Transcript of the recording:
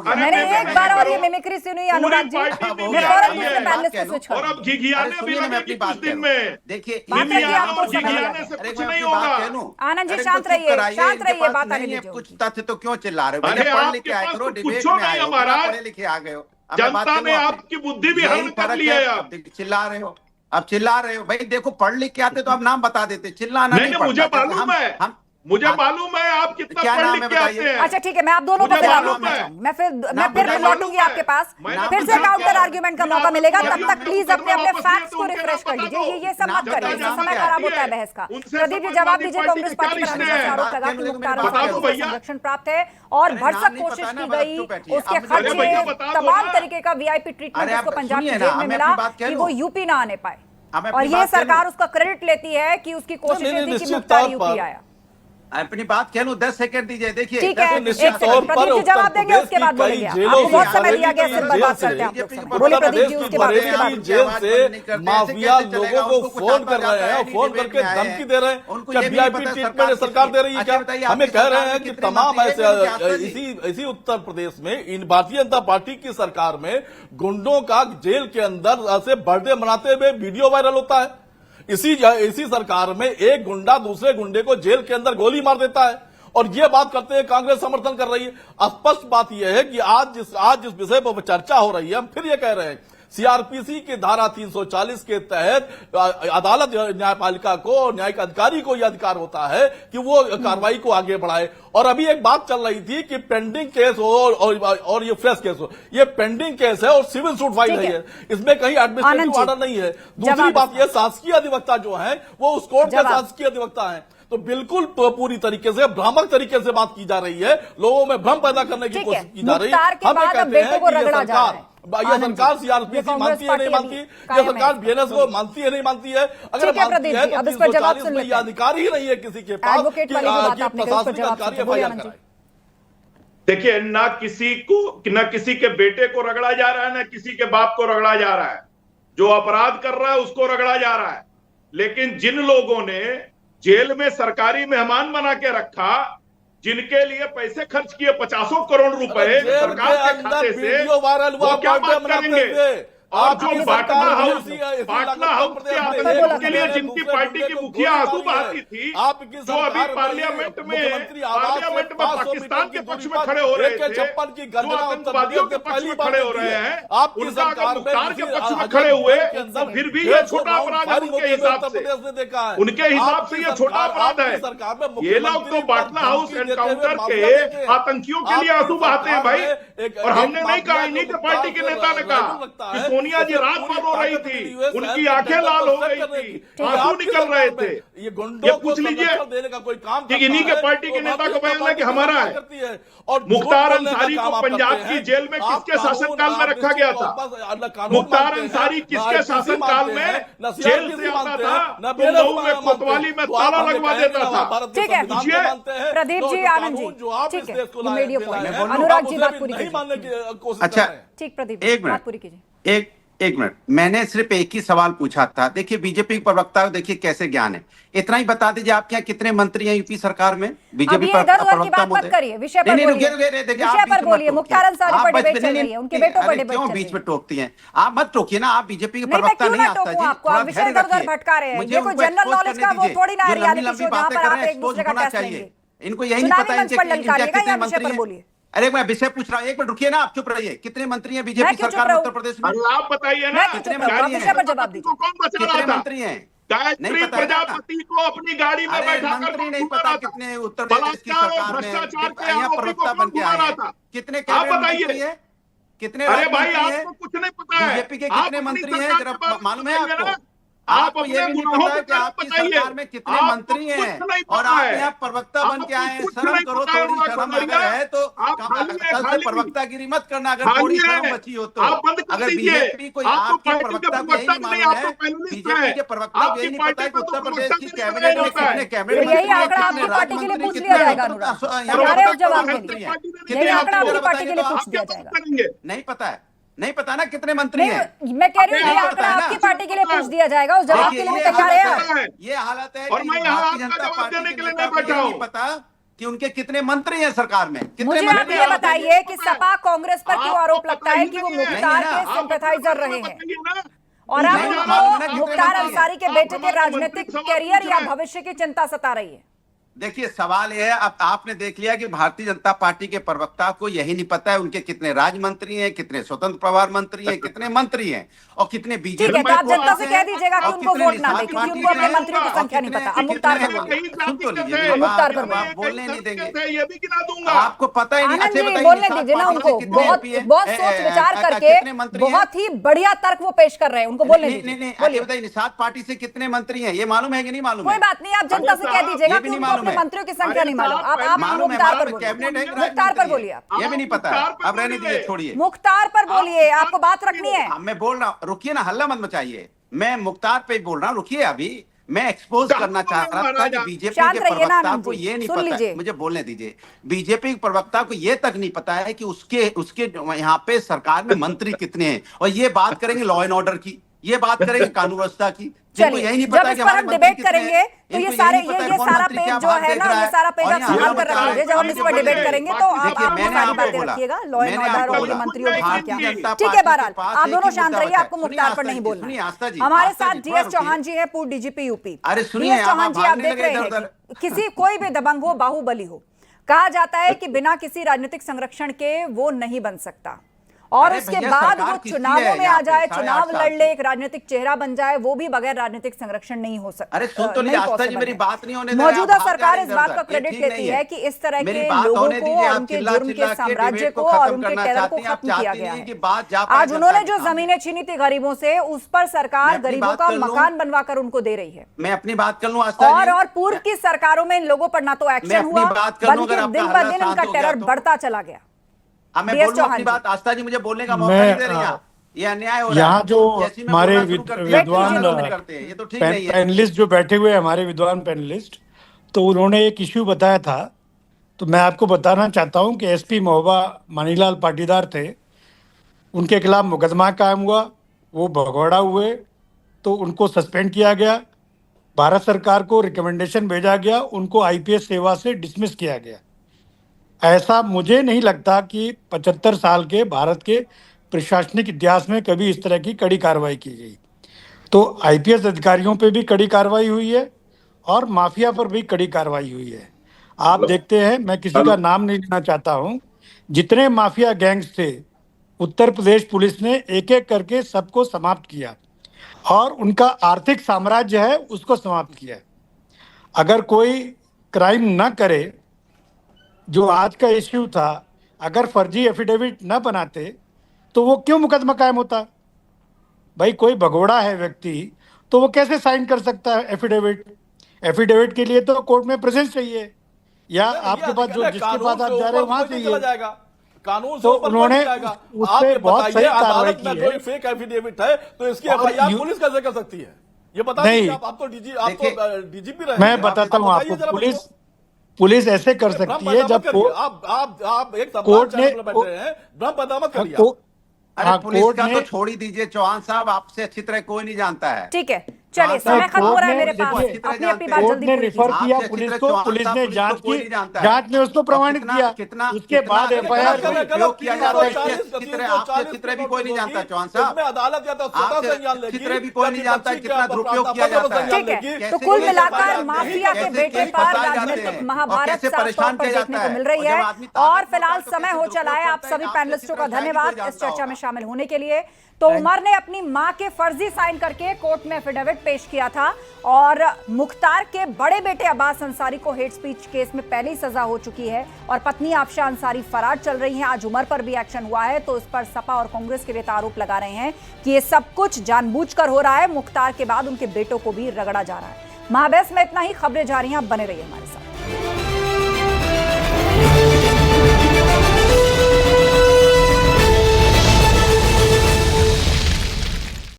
गया। मैंने एक बार और ये मिमिक्री सुनी अनुराग जी, मैं फौरन दूसरे पैनलिस्ट पे स्विच और अब घिघियाने भी लगेगी कुछ दिन में। देखिए बात रखिए, आपको समझ आ घिघियाने गया। से कुछ मैं नहीं अपनी बात होगा। कह लूं? आनंद जी अरे शांत तो चुप रहिए, कराइए, शांत इनके रहिए, पास बात आने नहीं है दीजिए कुछ उनकी। तथ्य तो क्यों चिल्ला रहे हो? अरे भैया पढ़ लिख आपके के आए पास करो, तो डिबेट कुछो में आए नहीं हो, है बिना महाराज। पढ़े लिखे आ गए हो। अब मैं बात जनता करूं ने आपसे? आपकी बुद्धि भी यही हरण कर फर्क ली है। अब आप चिल्ला रहे हो, अब चिल्ला रहे हो। भाई देखो, पढ़ लिख के आते तो आप नाम बता देते, चिल्लाना नहीं नहीं, मुझे पड़ता। जैसे मालूम है, हम मुझे हाँ, मालूम है आप कितना क्या पढ़ नाम लिख है के बताइए? आते हैं। अच्छा ठीक है, मैं आप दोनों को मुझे फिर मालूम रोकना है। चाहूंगी। मैं फिर बताइए। लौटूंगी आपके पास, मैंने फिर से पूछा काउंटर क्या? आर्ग्यूमेंट का मैं मौका आपको मिलेगा। बता तब दूं, तक प्लीज अपने अपने वापस फैक्ट्स तो को उनके रिफ्रेश नाम कर बता लीजिए। दो। ये सब नाम मत करिए, बताइए, इससे नाम समय क्या है? खराब होता है बहस का। उनसे प्रदीप जी समाजवादी जवाब दीजिए। पार्टी कांग्रेस के क्या पार्टी पर रिश्ते हमेशा से हैं? आरोप लगा बात कि कहने मुख्तार दो, बता अंसारी दो को भैया। संरक्षण प्राप्त है और अरे भरसक नाम नहीं कोशिश पता ना, की बस गई, चुप बैठिए। उसके अब मुझे खर्चे भैया बता दो तमाम ना। तरीके का वीआईपी ट्रीटमेंट अरे उसको आप पंजाब की सुनिए जेल ना, में मैं मिला अपनी बात कह कि लूं। वो यूपी ना आने पाए, अब मैं और अपनी ये बात कह लूं। सरकार उसका क्रेडिट लेती है कि उसकी कोशिशें थी कि निश्चित मुख्तार तौर यूपी पर आया। अपनी बात कह लूं, 10 सेकंड दीजिए। देखिए, ठीक 10 है, सेकंड निश्चित एक दीजिए। तौर सेकंड प्रदीप पर जी जवाब उत्तर देंगे, प्रदेश उसके की बाद कई बोलेंगे आप। जेलों आपको से बहुत समय बरेली दिया गया, की इस पर जेल बात से करते हैं आप लोग। बीजेपी समय की बोलिए उत्तर प्रदीप प्रदेश जी, की उसके बाद बरेली उसके बाद की जेल से माफिया लोगों को फोन कर रहे हैं, फोन करके धमकी दे रहे हैं। क्या वीआईपी ट्रीटमेंट सरकार दे रही है क्या? हमें कह रहे हैं कि तमाम ऐसे इसी उत्तर प्रदेश में इन भारतीय जनता पार्टी की सरकार में गुंडों का जेल के अंदर से बर्थडे मनाते हुए वीडियो वायरल होता है। इसी सरकार में एक गुंडा दूसरे गुंडे को जेल के अंदर गोली मार देता है और ये बात करते हैं कांग्रेस समर्थन कर रही है। स्पष्ट बात यह है कि आज जिस विषय पर चर्चा हो रही है, हम फिर ये कह रहे हैं सीआरपीसी की धारा 340 के तहत अदालत न्यायपालिका को, न्यायिक अधिकारी को यह अधिकार होता है कि वो कार्रवाई को आगे बढ़ाए। और अभी एक बात चल रही थी कि पेंडिंग केस हो और ये फ्रेश केस हो। ये पेंडिंग केस है और सिविल सूट फाइल नहीं है, इसमें कहीं एडमिनिस्ट्रेटिव ऑर्डर नहीं है। दूसरी बात यह, शासकीय अधिवक्ता जो है वो उस कोर्ट के शासकीय अधिवक्ता है। तो बिल्कुल पूरी तरीके से भ्रामक तरीके से बात की जा रही है, लोगों में भ्रम पैदा करने की कोशिश की जा रही है। हम कहते हैं कि यह सरकार सीआरपीसी मानती है नहीं मानती, यह सरकार बीएनएस को मानती है नहीं मानती है। अगर मानती है तो 340 में यह अधिकार ही नहीं है किसी के पास कि प्रशासनिक अधिकारी एफआईआर कराए। देखिए, ना किसी के बेटे को रगड़ा जा रहा है, ना किसी के बाप को रगड़ा जा रहा है। जो अपराध कर रहा है उसको रगड़ा जा रहा है। लेकिन जिन लोगों ने जेल में सरकारी मेहमान बना के रखा, जिनके लिए पैसे खर्च किए 50 करोड़ रुपए सरकार के खाते से, वो क्या बात करेंगे? और जो बाटला हाउस के लिए जिनकी पार्टी की मुखिया आंसू बहाती थी, जो अभी पार्लियामेंट में पाकिस्तान के पक्ष में खड़े हो रहे थे, जो आतंकवादियों के पक्ष में खड़े हो रहे हैं, उनका अगर मुख्तार के पक्ष में खड़े हुए तो फिर भी ये छोटा अपराध है उनके हिसाब से। उनके हिसाब से ये छोटा अपराध है। ये लोग तो बाटला हाउस एनकाउंटर के आतंकियों के लिए आंसू बहाते हैं भाई। और हमने नहीं कहा, इन्हीं के पार्टी के नेता ने कहा, सोनिया जी रात भर रो रही थी, उनकी आंखें लाल हो गई थी, आंसू निकल रहे थे। ये पूछ लीजिए कि इन्हीं के पार्टी के नेता को बयान है कि हमारा है। और मुख्तार अंसारी को पंजाब की जेल में किसके शासनकाल में रखा गया था? मुख्तार अंसारी किसके शासनकाल में जेल से आता था तो मऊ में, कोतवाली में ताला लगवा देता था? ठीक है, पूछिए प्रदीप जी, आनंद जी, ठीक है, मीडियो पॉइंट, अनुराग जी बात पूरी कीजिए। अच्छा, ठीक प्रदीप, एक बात पूरी कीजिए। एक मिनट, मैंने सिर्फ एक ही सवाल पूछा था। देखिए, बीजेपी के प्रवक्ता को देखिए कैसे ज्ञान है। इतना ही बता दीजिए, आपके यहाँ कितने मंत्री हैं यूपी सरकार में? बीजेपी प्रवक्ता मत करिए, विषय पर बोलिए। मुख्तार अंसारी पर डिबेट चल रही है, उनके बेटों पर डिबेट चल रही है। बीच में टोकती हैं आप? मत टोकिए ना, आप बीजेपी के प्रवक्ता नहीं। आपको आप विषय इधर भटका रहे हैं। ये कोई जनरल नॉलेज का वो थोड़ी ना है रियलिटी शो जहां पर आप एक दूसरे का टेस्ट लेंगे। इनको यही नहीं पता इनके कितने मंत्री हैं। बोलिए। अरे मैं विषय पूछ रहा हूँ, एक मिनट रुकिए ना, आप चुप रहिए। कितने मंत्री हैं बीजेपी सरकार में उत्तर प्रदेश में? आप बताइए ना, कितने मंत्री हैं? पर जवाब दीजिए। कौन बचा रहा कितने था? मंत्री हैं? गायत्री प्रजापति को अपनी गाड़ी में बैठा कर मंत्री नहीं पता कितने उत्तर प्रदेश की सरकार में यहाँ प्रवक्ता बन के आए हैं? कितने मंत्री हैं? कितने? अरे भाई, आपको कुछ नहीं पता है बीजेपी के कितने मंत्री हैं? जरा मालूम है आपको? आप आपको ये भी नहीं पता है कि आपकी सरकार में कितने मंत्री हैं और आप यहाँ प्रवक्ता बन के आए हैं? शर्म करो, थोड़ी शर्म अगर है तो कल से प्रवक्तागिरी मत करना, अगर थोड़ी शर्म बची हो तो। अगर बीजेपी को आपके प्रवक्ता को यही नहीं मालूम है, बीजेपी के प्रवक्ता को यही नहीं पता है कि उत्तर प्रदेश की कैबिनेट में कितने कैबिनेट यही आंकड़ा आपकी पार्टी के लिए पूछ लिया जाएगा अनुराग, जवाब देंगे। यही आंकड़ा आपकी पार्टी के लिए पूछ दिया जाएगा। नहीं पता है, नहीं पता ना कितने मंत्री हैं? मैं कह रही हूँ, ये आंकड़ा आपकी पार्टी के लिए पूछ दिया जाएगा, उस जवाब के लिए तैयार है। ये हालत है और मैं यहाँ आपका जवाब देने के लिए नहीं बैठा हूँ। पता कि उनके कितने मंत्री हैं सरकार में, कितने मुझे आप ये बताइए कि सपा कांग्रेस पर क्यों आरोप लगता है कि वो मुख्तार के सिंपैथाइजर रहे हैं, और अब उनको मुख्तार अंसारी के बेटे के राजनीतिक करियर या भविष्य की चिंता सता रही है? देखिए सवाल यह है, अब आपने देख लिया कि भारतीय जनता पार्टी के प्रवक्ता को यही नहीं पता है उनके कितने राज्य मंत्री हैं, कितने स्वतंत्र प्रभार मंत्री हैं, कितने मंत्री हैं और कितने बीजेपी। ठीक है, तो आप जनता से कह दीजिएगा कि उनको वोट ना दें क्योंकि उनको अपने मंत्रियों की संख्या नहीं पता। अब मुख्तार पर बोलिए, मुख्तार पर बोलने नहीं देंगे, ये भी गिना दूंगा। आपको पता ही नहीं। आनंद जी बोलने दीजिए ना उनको, बहुत सोच विचार करके बहुत ही बढ़िया तर्क वो पेश कर रहे हैं, उनको बोलने दीजिए। बताइए निषाद पार्टी से कितने मंत्री हैं, ये मालूम है कि नहीं मालूम? कोई बात नहीं, आप जनता से कह दीजिएगा कि उनको अपने मंत्रियों की संख्या नहीं मालूम। आप मुख्तार पर बोलिए, मुख्तार पर बोलिए, ये भी नहीं पता है। अब रहने दीजिए, छोड़िए, मुख्तार पर बोलिए, आपको बात रखनी है। मैं बोल रहा हूँ, रुकिए ना, हल्ला मत मचाइए। मैं मुख्तार पे बोल रहा हूँ, रुकिए। अभी मैं एक्सपोज करना चाह रहा था कि बीजेपी के प्रवक्ता को ये नहीं पता, मुझे बोलने दीजिए। बीजेपी के प्रवक्ता को ये तक नहीं पता है कि उसके यहाँ पे सरकार में मंत्री कितने हैं, और ये बात करेंगे लॉ एंड ऑर्डर की, ये बात करेंगे कानून व्यवस्था की। चलिए, जब इस पर हम डिबेट करेंगे तो ये सारा पेज जो है ना, ये सारा पेज आप संभाल कर रख लीजिए। जब हम इस पर डिबेट करेंगे तो आप सारी बातें रखिएगा, लॉ एंड ऑर्डर और ये मंत्रियों की क्या। ठीक है, बहरहाल आप दोनों शांत रहिए, आपको मुख्तार पर नहीं बोलना। हमारे साथ जीएस चौहान जी है, पूर्व डीजीपी यूपी। जीएस चौहान जी, आप देख रहे हैं किसी कोई भी दबंग हो, बाहुबली हो, कहा जाता है कि बिना किसी राजनीतिक संरक्षण के वो नहीं बन सकता, और उसके बाद वो चुनावों में आ जाए, चुनाव लड़ ले, एक राजनीतिक चेहरा बन जाए, वो भी बगैर राजनीतिक संरक्षण नहीं हो सकता। अरे सुन तो नहीं, आस्था जी मेरी बात नहीं होने दे। मौजूदा सरकार इस बात का क्रेडिट लेती है कि इस तरह के लोगों को, उनके जुर्म के साम्राज्य को और उनके टेरर को खत्म किया गया है। आज उन्होंने जो जमीनें छीनी थी गरीबों से, उस पर सरकार गरीबों का मकान बनवा कर उनको दे रही है। मैं अपनी बात कर लूं आस्था जी, और पूर्व की सरकारों में इन लोगों पर ना तो एक्शन हुआ, बल्कि दिन ब दिन उनका टेरर बढ़ता चला गया। मैं बोलूं अपनी बात, आस्था जी मुझे बोलने का मौका नहीं दे रही हैं। ये अन्याय हो रहा है। यहाँ जो हमारे विद्वान पैनलिस्ट जो बैठे हुए हमारे विद्वान पैनलिस्ट, तो उन्होंने एक इश्यू बताया था, तो मैं आपको बताना चाहता हूँ कि एसपी महोबा मानीलाल पाटीदार थे, उनके खिलाफ मुकदमा कायम हुआ, वो भगौड़ा हुए तो उनको सस्पेंड किया गया, भारत सरकार को रिकमेंडेशन भेजा गया, उनको आईपीएस सेवा से डिसमिस किया गया। ऐसा मुझे नहीं लगता कि 75 साल के भारत के प्रशासनिक इतिहास में कभी इस तरह की कड़ी कार्रवाई की गई। तो आईपीएस अधिकारियों पे भी कड़ी कार्रवाई हुई है और माफिया पर भी कड़ी कार्रवाई हुई है। आप देखते हैं, मैं किसी का नाम नहीं लेना चाहता हूं, जितने माफिया गैंग्स थे उत्तर प्रदेश पुलिस ने एक एक करके सबको समाप्त किया और उनका आर्थिक साम्राज्य है उसको समाप्त किया। अगर कोई क्राइम न करे, जो आज का इश्यू था, अगर फर्जी एफिडेविट न बनाते तो वो क्यों मुकदमा कायम होता? भाई कोई भगोड़ा है व्यक्ति तो वो कैसे साइन कर सकता है एफिडेविट? एफिडेविट के लिए तो कोर्ट में प्रेजेंस चाहिए, या आपके पास जो जिसके पास आप जा रहे हो वहां चाहिए। कानून तो उन्होंने उससे बहुत सही कार्रवाई की है। फेक एफिडेविट है तो इसकी एफआईआर पुलिस कैसे कर सकती है? ये बताइए। आप तो डीजीपी रहे। मैं बताता हूँ आपको, पुलिस ऐसे कर सकती है जब आप एक कोर्ट ने अरे पुलिस का तो छोड़ ही दीजिए चौहान साहब, आपसे अच्छी तरह कोई नहीं जानता है। ठीक है, चलिए समय खत्म हो रहा है मेरे पास, अपनी बात जल्दी ने रिफर किया पुलिस को, पुलिस ने जांच की, जांच में उसको प्रमाणित किया, उसके बाद एफआईआर किया जाता है। आपसे चित्र भी कोई नहीं जानता चौहान साहब, अदालत या तो चित्र भी कोई नहीं जानता कितना दुरुपयोग किया जाता है। ठीक है, तो कुल मिलाकर माफिया के बेटे पर राजनीतिक महाभारत परेशान देखने को मिल रही है। और फिलहाल समय हो चला है। आप सभी पैनलिस्टों का धन्यवाद इस चर्चा में शामिल होने के लिए। तो उमर ने अपनी मां के फर्जी साइन करके कोर्ट में एफिडेविट पेश किया था, और मुख्तार के बड़े बेटे अब्बास अंसारी को हेट स्पीच केस में पहले ही सजा हो चुकी है और पत्नी आफशा अंसारी फरार चल रही हैं। आज उमर पर भी एक्शन हुआ है, तो इस पर सपा और कांग्रेस के नेता आरोप लगा रहे हैं कि ये सब कुछ जानबूझकर हो रहा है। मुख्तार के बाद उनके बेटों को भी रगड़ा जा रहा है। महाबैस में इतना ही। खबरें जारी हैं, आप बने रहिए हमारे साथ।